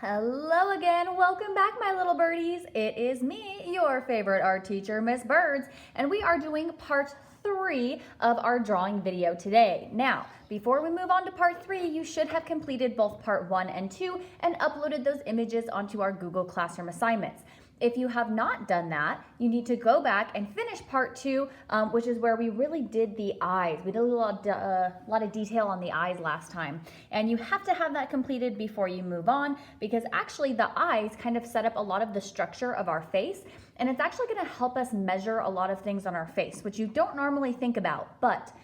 Hello again, welcome back my little birdies. It is me, your favorite art teacher, Miss Birds, and we are doing part 3 of our drawing video today. Now, before we move on to part 3, you should have completed both part 1 and 2 and uploaded those images onto our Google Classroom assignments. If you have not done that, you need to go back and finish part 2, which is where we really did the eyes. We did a lot of detail on the eyes last time. And you have to have that completed before you move on, because actually the eyes kind of set up a lot of the structure of our face. And it's actually going to help us measure a lot of things on our face, which you don't normally think about, but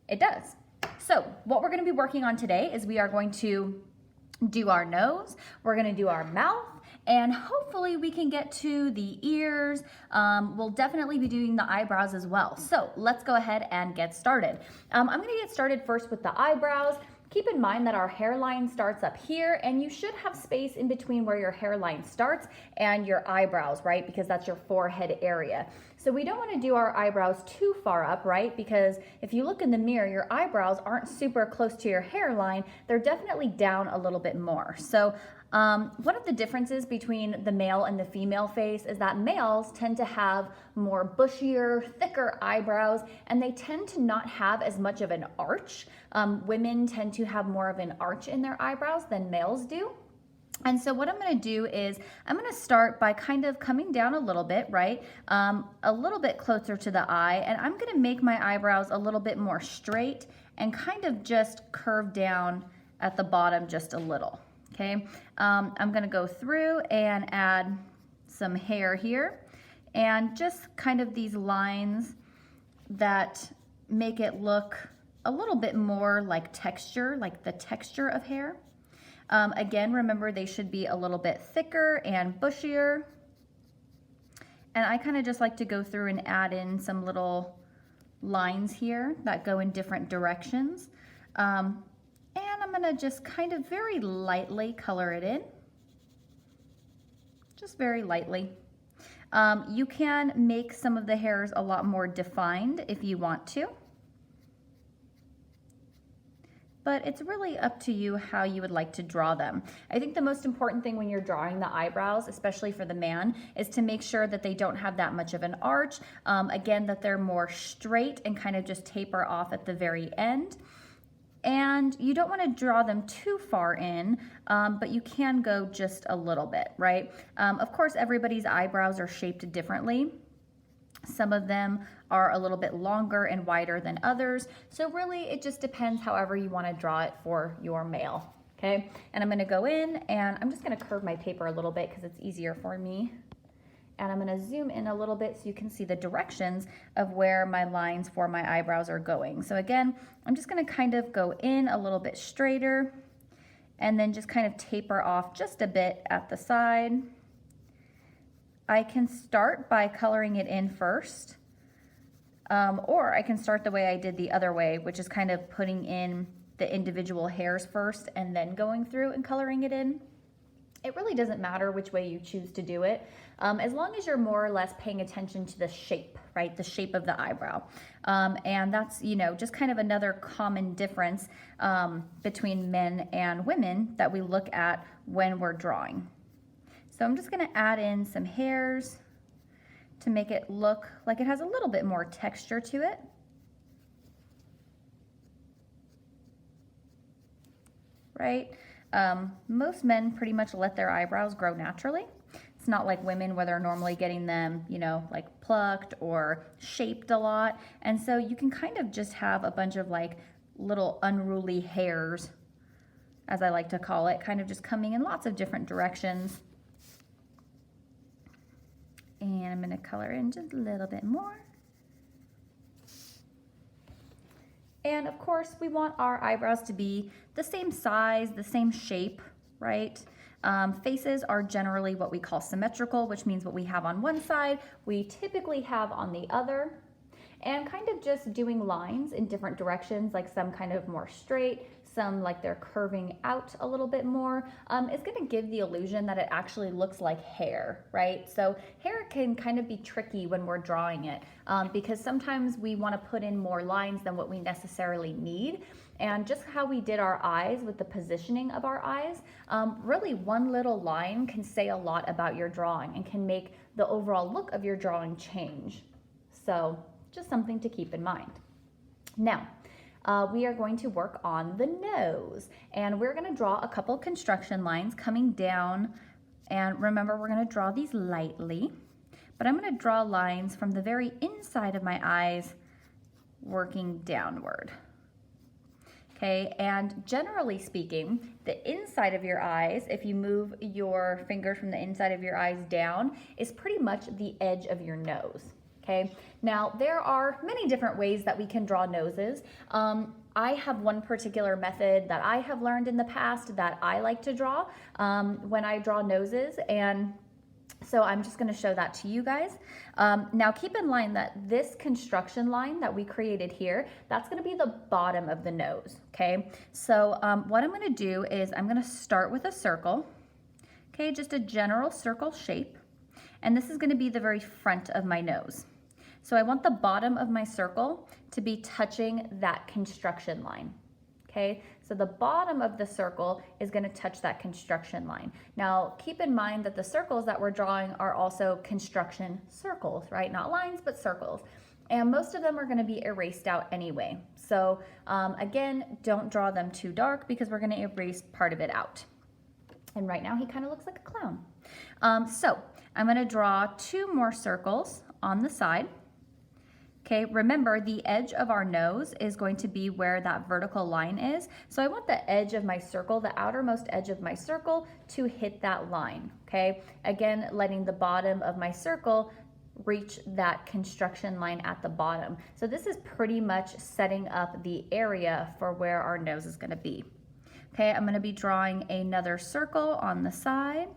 it does. So what we're going to be working on today is we are going to do our nose, we're going to do our mouth, and hopefully we can get to the ears. We'll definitely be doing the eyebrows as well. So let's go ahead and get started. I'm gonna get started first with the eyebrows. Keep in mind that our hairline starts up here, and you should have space in between where your hairline starts and your eyebrows, right? Because that's your forehead area. So we don't want to do our eyebrows too far up, right? Because if you look in the mirror, your eyebrows aren't super close to your hairline. They're definitely down a little bit more. So one of the differences between the male and the female face is that males tend to have more bushier, thicker eyebrows, and they tend to not have as much of an arch. Women tend to have more of an arch in their eyebrows than males do. And so what I'm going to do is I'm going to start by kind of coming down a little bit, right? A little bit closer to the eye, and I'm going to make my eyebrows a little bit more straight and kind of just curve down at the bottom just a little. Okay, I'm going to go through and add some hair here and just kind of these lines that make it look a little bit more like texture, like the texture of hair. Again, remember they should be a little bit thicker and bushier. And I kind of just like to go through and add in some little lines here that go in different directions. And I'm gonna just kind of very lightly color it in, just very lightly. You can make some of the hairs a lot more defined if you want to, but it's really up to you how you would like to draw them. I think the most important thing when you're drawing the eyebrows, especially for the man, is to make sure that they don't have that much of an arch. Again, that they're more straight and kind of just taper off at the very end. And you don't want to draw them too far in, but you can go just a little bit, right? Of course, everybody's eyebrows are shaped differently. Some of them are a little bit longer and wider than others. So really, it just depends however you want to draw it for your male, okay? And I'm going to go in and I'm just going to curve my paper a little bit because it's easier for me. And I'm going to zoom in a little bit so you can see the directions of where my lines for my eyebrows are going. So again, I'm just going to kind of go in a little bit straighter and then just kind of taper off just a bit at the side. I can start by coloring it in first, or I can start the way I did the other way, which is kind of putting in the individual hairs first and then going through and coloring it in. It really doesn't matter which way you choose to do it, as long as you're more or less paying attention to the shape, right? The shape of the eyebrow. And that's, you know, just kind of another common difference between men and women that we look at when we're drawing. So I'm just going to add in some hairs to make it look like it has a little bit more texture to it. Right? Most men pretty much let their eyebrows grow naturally. It's not like women where they're normally getting them, you know, like plucked or shaped a lot. And so you can kind of just have a bunch of like little unruly hairs, as I like to call it, kind of just coming in lots of different directions. And I'm going to color in just a little bit more. And of course, we want our eyebrows to be the same size, the same shape, right? Faces are generally what we call symmetrical, which means what we have on one side, we typically have on the other. And kind of just doing lines in different directions, like some kind of more straight, some like they're curving out a little bit more, is going to give the illusion that it actually looks like hair, right? So hair can kind of be tricky when we're drawing it, because sometimes we want to put in more lines than what we necessarily need. And just how we did our eyes with the positioning of our eyes, really one little line can say a lot about your drawing and can make the overall look of your drawing change. So just something to keep in mind. Now, we are going to work on the nose, and we're going to draw a couple construction lines coming down. And remember, we're going to draw these lightly, but I'm going to draw lines from the very inside of my eyes working downward. Okay, and generally speaking, the inside of your eyes, if you move your fingers from the inside of your eyes down, is pretty much the edge of your nose. Okay, now there are many different ways that we can draw noses. I have one particular method that I have learned in the past that I like to draw when I draw noses, and so I'm just going to show that to you guys. Now keep in mind that this construction line that we created here, that's going to be the bottom of the nose, okay? So what I'm going to do is I'm going to start with a circle, okay, just a general circle shape, and this is going to be the very front of my nose. So I want the bottom of my circle to be touching that construction line, okay? So the bottom of the circle is going to touch that construction line. Now, keep in mind that the circles that we're drawing are also construction circles, right? Not lines, but circles. And most of them are going to be erased out anyway. So again, don't draw them too dark because we're going to erase part of it out. And right now he kind of looks like a clown. So I'm going to draw 2 more circles on the side. Okay, remember the edge of our nose is going to be where that vertical line is. So I want the edge of my circle, the outermost edge of my circle, to hit that line, okay? Again, letting the bottom of my circle reach that construction line at the bottom. So this is pretty much setting up the area for where our nose is gonna be. Okay, I'm gonna be drawing another circle on the side,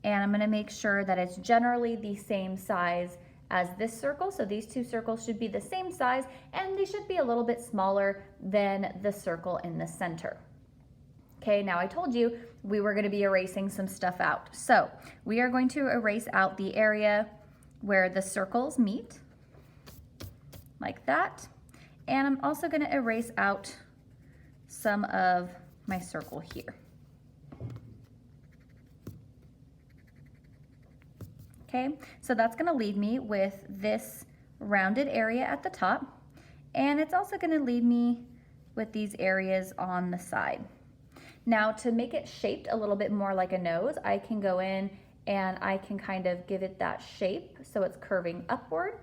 and I'm gonna make sure that it's generally the same size as this circle. So these 2 circles should be the same size, and they should be a little bit smaller than the circle in the center. Okay, now I told you we were going to be erasing some stuff out. So we are going to erase out the area where the circles meet, like that. And I'm also going to erase out some of my circle here. Okay, so that's going to leave me with this rounded area at the top, and it's also going to leave me with these areas on the side. Now, to make it shaped a little bit more like a nose, I can go in and I can kind of give it that shape so it's curving upward.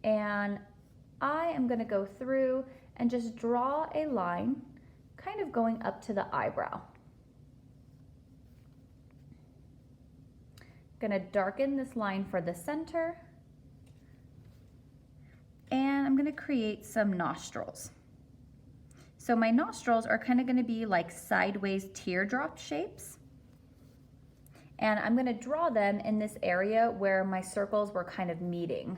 And I am going to go through and just draw a line kind of going up to the eyebrow. Gonna darken this line for the center, and I'm gonna create some nostrils. So my nostrils are kind of gonna be like sideways teardrop shapes, and I'm gonna draw them in this area where my circles were kind of meeting.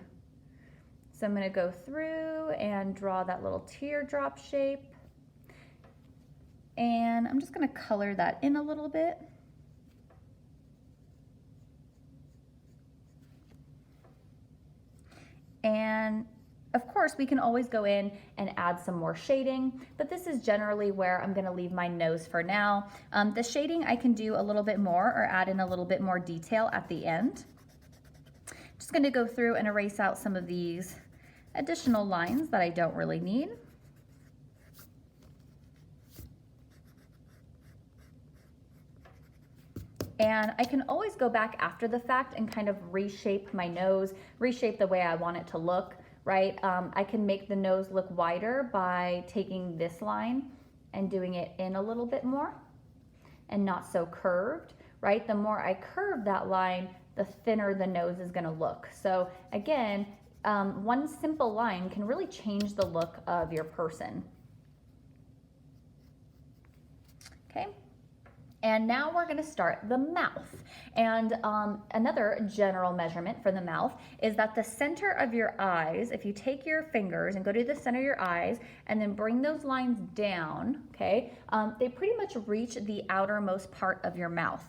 So I'm gonna go through and draw that little teardrop shape, and I'm just gonna color that in a little bit. And of course, we can always go in and add some more shading, but this is generally where I'm gonna leave my nose for now. The shading I can do a little bit more or add in a little bit more detail at the end. Just gonna go through and erase out some of these additional lines that I don't really need. And I can always go back after the fact and kind of reshape my nose, reshape the way I want it to look, right? I can make the nose look wider by taking this line and doing it in a little bit more and not so curved, right? The more I curve that line, the thinner the nose is gonna look. So again, one simple line can really change the look of your person. Okay. And now we're gonna start the mouth. And another general measurement for the mouth is that the center of your eyes, if you take your fingers and go to the center of your eyes and then bring those lines down, okay, they pretty much reach the outermost part of your mouth.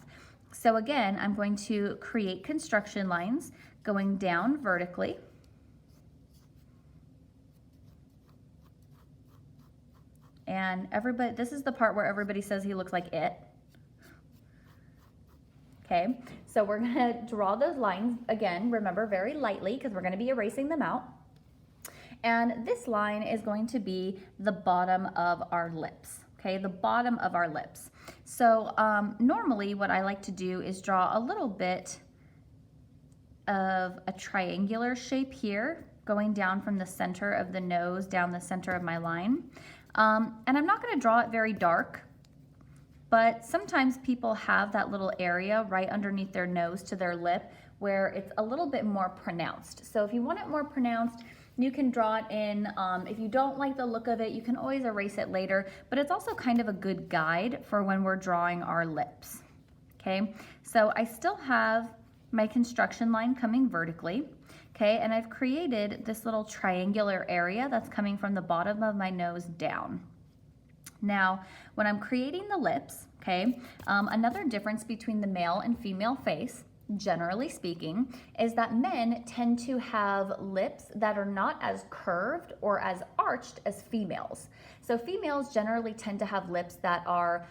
So again, I'm going to create construction lines going down vertically. And everybody, this is the part where everybody says he looks like it. Okay, so we're gonna draw those lines again, remember, very lightly because we're gonna be erasing them out. And this line is going to be the bottom of our lips, okay, the bottom of our lips. So normally what I like to do is draw a little bit of a triangular shape here, going down from the center of the nose down the center of my line. And I'm not gonna draw it very dark, but sometimes people have that little area right underneath their nose to their lip where it's a little bit more pronounced. So if you want it more pronounced, you can draw it in. If you don't like the look of it, you can always erase it later, but it's also kind of a good guide for when we're drawing our lips. Okay, so I still have my construction line coming vertically, okay, and I've created this little triangular area that's coming from the bottom of my nose down. Now, when I'm creating the lips, okay, another difference between the male and female face, generally speaking, is that men tend to have lips that are not as curved or as arched as females. So females generally tend to have lips that are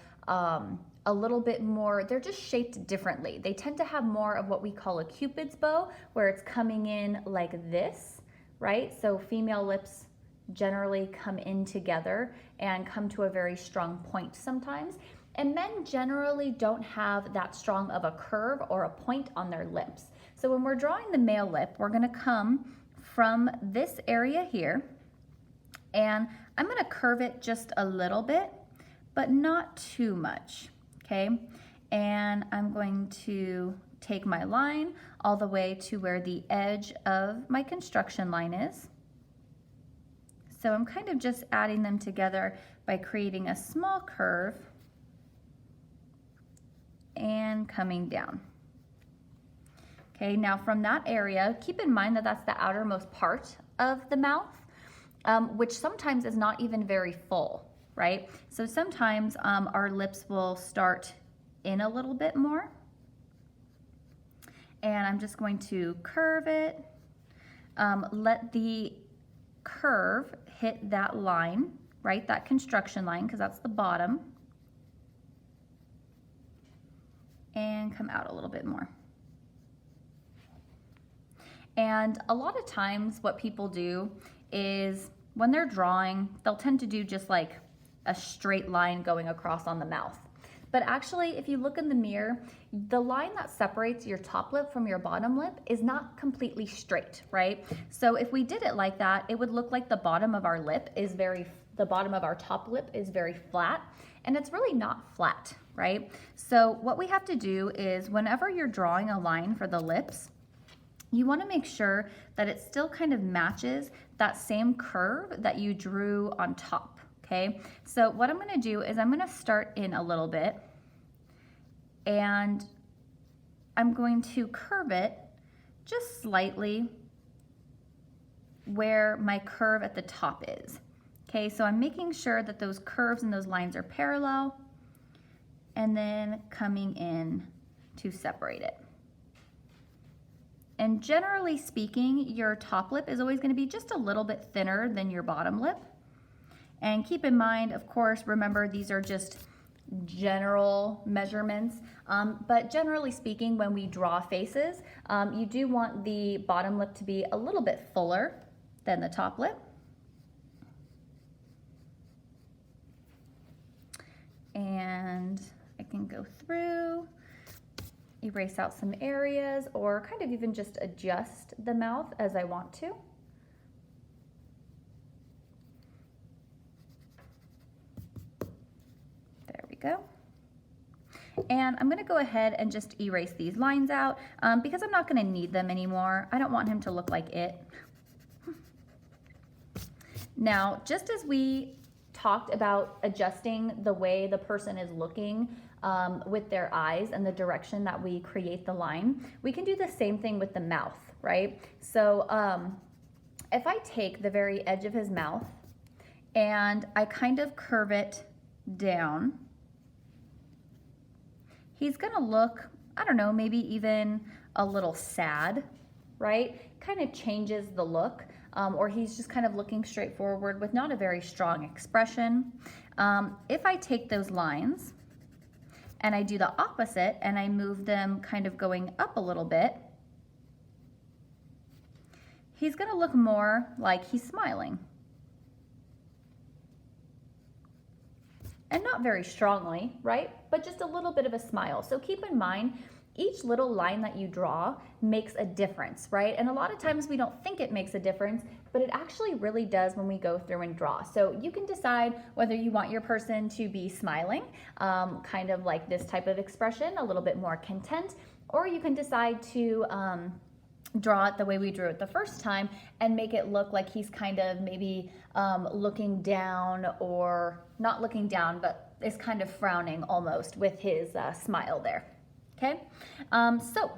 a little bit more, they're just shaped differently. They tend to have more of what we call a Cupid's bow, where it's coming in like this, right? So female lips generally come in together and come to a very strong point sometimes. And men generally don't have that strong of a curve or a point on their lips. So when we're drawing the male lip, we're gonna come from this area here, and I'm gonna curve it just a little bit, but not too much, okay? And I'm going to take my line all the way to where the edge of my construction line is. So I'm kind of just adding them together by creating a small curve and coming down. Okay, now from that area, keep in mind that that's the outermost part of the mouth, which sometimes is not even very full, right? So sometimes our lips will start in a little bit more. And I'm just going to curve it, let the curve hit that line, right? That construction line, because that's the bottom. And come out a little bit more. And a lot of times what people do is when they're drawing, they'll tend to do just like a straight line going across on the mouth. But actually, if you look in the mirror, the line that separates your top lip from your bottom lip is not completely straight, right? So if we did it like that, it would look like the bottom of our lip is the bottom of our top lip is very flat, and it's really not flat, right? So what we have to do is whenever you're drawing a line for the lips, you want to make sure that it still kind of matches that same curve that you drew on top, okay? So what I'm going to do is I'm going to start in a little bit, and I'm going to curve it just slightly where my curve at the top is. Okay, so I'm making sure that those curves and those lines are parallel, and then coming in to separate it. And generally speaking, your top lip is always going to be just a little bit thinner than your bottom lip. And keep in mind, of course, remember these are just general measurements, but generally speaking, when we draw faces, you do want the bottom lip to be a little bit fuller than the top lip. And I can go through, erase out some areas, or kind of even just adjust the mouth as I want to. There we go. And I'm going to go ahead and just erase these lines out because I'm not going to need them anymore. I don't want him to look like it. Now, just as we talked about adjusting the way the person is looking with their eyes and the direction that we create the line, we can do the same thing with the mouth, right? So if I take the very edge of his mouth and I kind of curve it down, he's gonna look, I don't know, maybe even a little sad, right? Kind of changes the look. Or he's just kind of looking straight forward with not a very strong expression. If I take those lines and I do the opposite and I move them kind of going up a little bit, he's gonna look more like he's smiling. And not very strongly, right? But just a little bit of a smile. So keep in mind, each little line that you draw makes a difference, right? And a lot of times we don't think it makes a difference, but it actually really does when we go through and draw. So you can decide whether you want your person to be smiling, kind of like this type of expression, a little bit more content, or you can decide to draw it the way we drew it the first time and make it look like he's kind of maybe looking down, or not looking down, but is kind of frowning almost with his smile there. Okay, so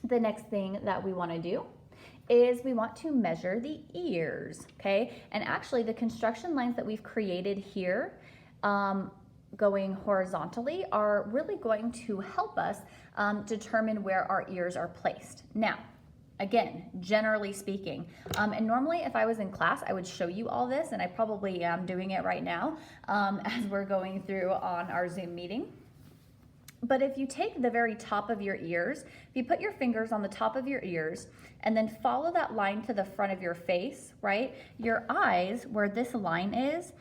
the next thing that we want to do is we want to measure the ears, okay? And actually the construction lines that we've created here going horizontally are really going to help us determine where our ears are placed. Now, again, generally speaking, and normally if I was in class, I would show you all this, and I probably am doing it right now as we're going through on our Zoom meeting. But if you take the very top of your ears, if you put your fingers on the top of your ears and then follow that line to the front of your face, right? Your eyes, where this line is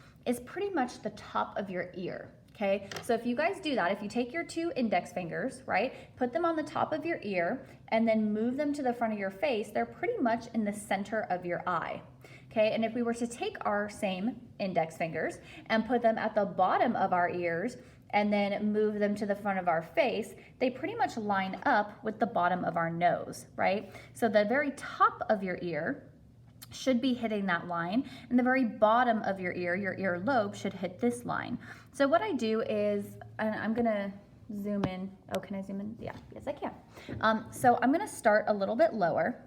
pretty much the top of your ear, okay? So if you guys do that, if you take your two index fingers, right? Put them on the top of your ear and then move them to the front of your face, they're pretty much in the center of your eye. Okay, and if we were to take our same index fingers and put them at the bottom of our ears and then move them to the front of our face, they pretty much line up with the bottom of our nose, right? So the very top of your ear should be hitting that line, and the very bottom of your earlobe, should hit this line. So what I do is, and I'm gonna zoom in. Oh, can I zoom in? Yeah, yes I can. So I'm gonna start a little bit lower,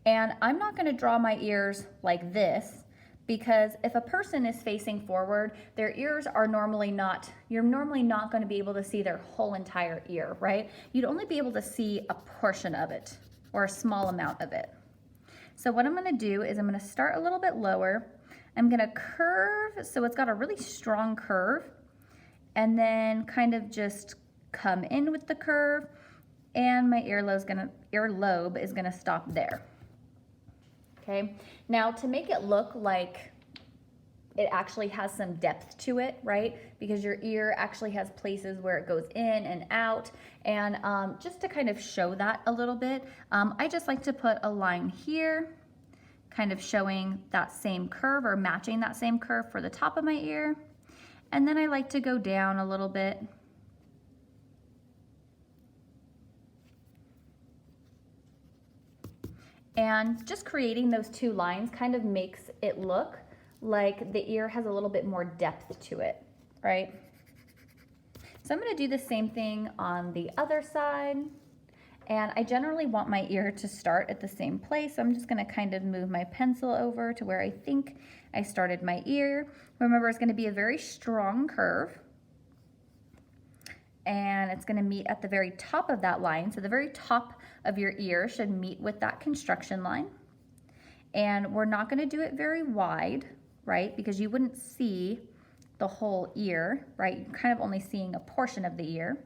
and I'm not gonna draw my ears like this, because if a person is facing forward, their ears are normally not, you're normally not going to be able to see their whole entire ear, right? You'd only be able to see a portion of it, or a small amount of it. So what I'm going to do is I'm going to start a little bit lower. I'm going to curve, so it's got a really strong curve, and then kind of just come in with the curve, and my earlobe is going to stop there. Okay, now to make it look like it actually has some depth to it, right? Because your ear actually has places where it goes in and out, and just to kind of show that a little bit, I just like to put a line here, kind of showing that same curve or matching that same curve for the top of my ear, and then I like to go down a little bit. And just creating those two lines kind of makes it look like the ear has a little bit more depth to it, right? So I'm going to do the same thing on the other side. And I generally want my ear to start at the same place. So I'm just going to kind of move my pencil over to where I think I started my ear. Remember, it's going to be a very strong curve. And it's going to meet at the very top of that line. So the very top of your ear should meet with that construction line. And we're not going to do it very wide, right? Because you wouldn't see the whole ear, right? You're kind of only seeing a portion of the ear.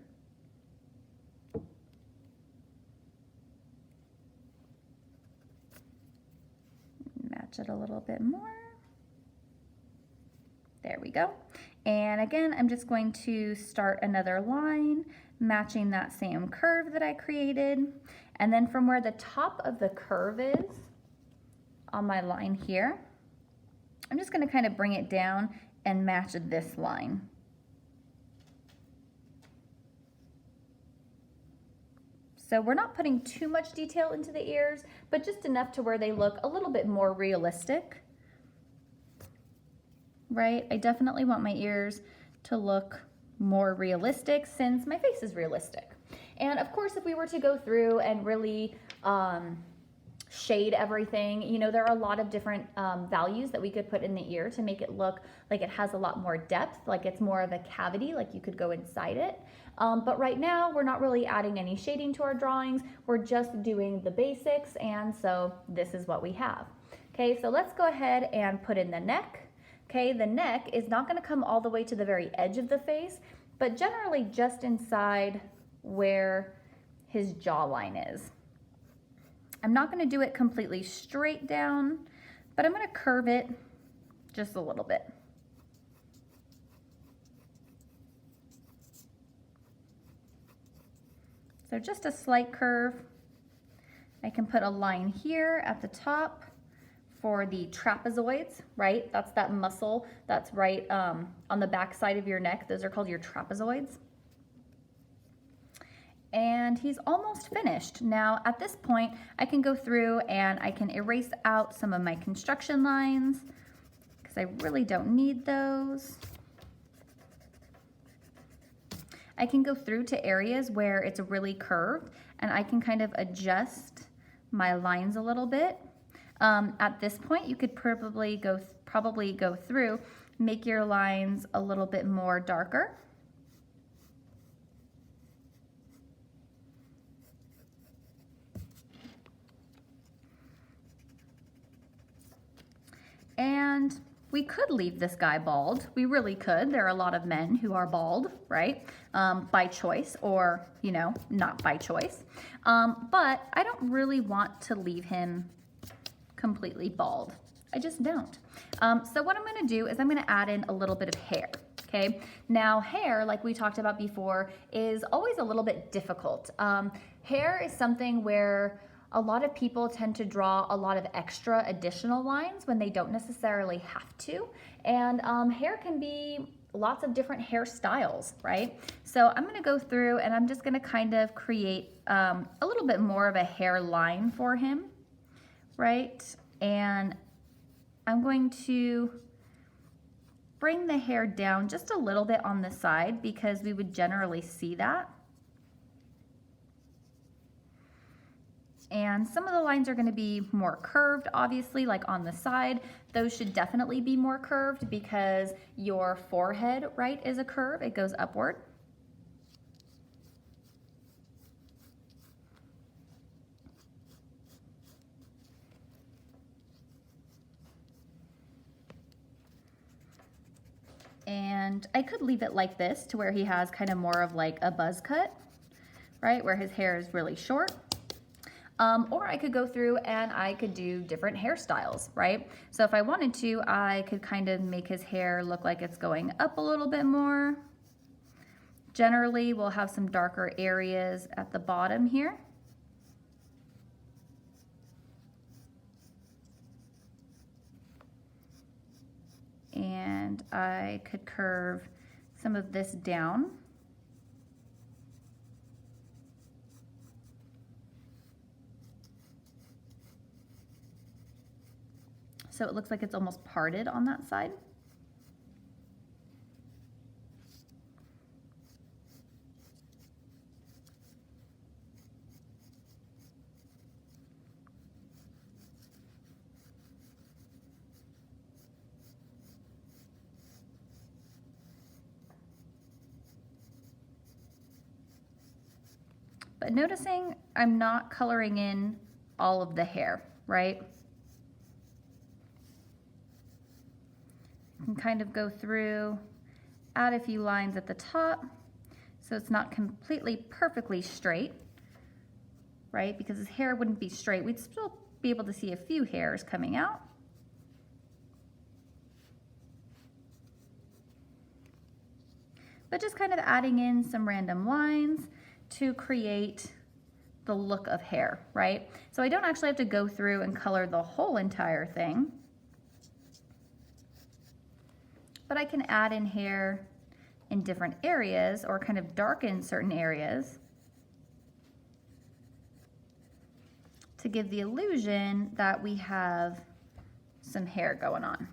Match it a little bit more. There we go. And again, I'm just going to start another line, matching that same curve that I created. And then from where the top of the curve is on my line here, I'm just going to kind of bring it down and match this line. So we're not putting too much detail into the ears, but just enough to where they look a little bit more realistic. Right? I definitely want my ears to look more realistic since my face is realistic. And of course, if we were to go through and really shade everything, you know, there are a lot of different values that we could put in the ear to make it look like it has a lot more depth, like it's more of a cavity, like you could go inside it. But right now, we're not really adding any shading to our drawings. We're just doing the basics, and so this is what we have. Okay, so let's go ahead and put in the neck. Okay, the neck is not going to come all the way to the very edge of the face, but generally just inside where his jawline is. I'm not going to do it completely straight down, but I'm going to curve it just a little bit. So just a slight curve. I can put a line here at the top for the trapezoids, right? That's that muscle that's right on the back side of your neck. Those are called your trapezoids. And he's almost finished. Now at this point, I can go through and I can erase out some of my construction lines because I really don't need those. I can go through to areas where it's really curved and I can kind of adjust my lines a little bit. At this point, you could probably go through, make your lines a little bit more darker. And we could leave this guy bald. We really could. There are a lot of men who are bald, right? By choice or, you know, not by choice. But I don't really want to leave him completely bald. I just don't. So what I'm gonna do is I'm gonna add in a little bit of hair, okay? Now hair, like we talked about before, is always a little bit difficult. Hair is something where a lot of people tend to draw a lot of extra additional lines when they don't necessarily have to. And hair can be lots of different hairstyles, right? So I'm gonna go through and I'm just gonna kind of create a little bit more of a hairline for him, right? And I'm going to bring the hair down just a little bit on the side because we would generally see that. And some of the lines are going to be more curved, obviously, like on the side. Those should definitely be more curved because your forehead, right, is a curve. It goes upward. And I could leave it like this to where he has kind of more of like a buzz cut, right, where his hair is really short. Or I could go through and I could do different hairstyles, right? So if I wanted to, I could kind of make his hair look like it's going up a little bit more. Generally, we'll have some darker areas at the bottom here. And I could curve some of this down. So it looks like it's almost parted on that side. But noticing I'm not coloring in all of the hair, right? You can kind of go through, add a few lines at the top so it's not completely perfectly straight, right? Because his hair wouldn't be straight. We'd still be able to see a few hairs coming out. But just kind of adding in some random lines to create the look of hair, right? So I don't actually have to go through and color the whole entire thing, but I can add in hair in different areas or kind of darken certain areas to give the illusion that we have some hair going on.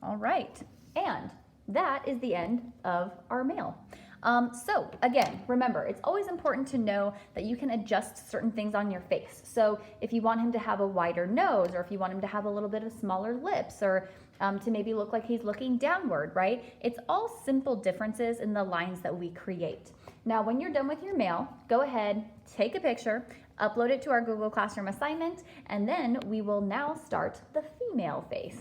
All right, and that is the end of our male. So again, remember, it's always important to know that you can adjust certain things on your face. So if you want him to have a wider nose, or if you want him to have a little bit of smaller lips, or to maybe look like he's looking downward, right? It's all simple differences in the lines that we create. Now, when you're done with your male, go ahead, take a picture, upload it to our Google Classroom assignment, and then we will now start the female face.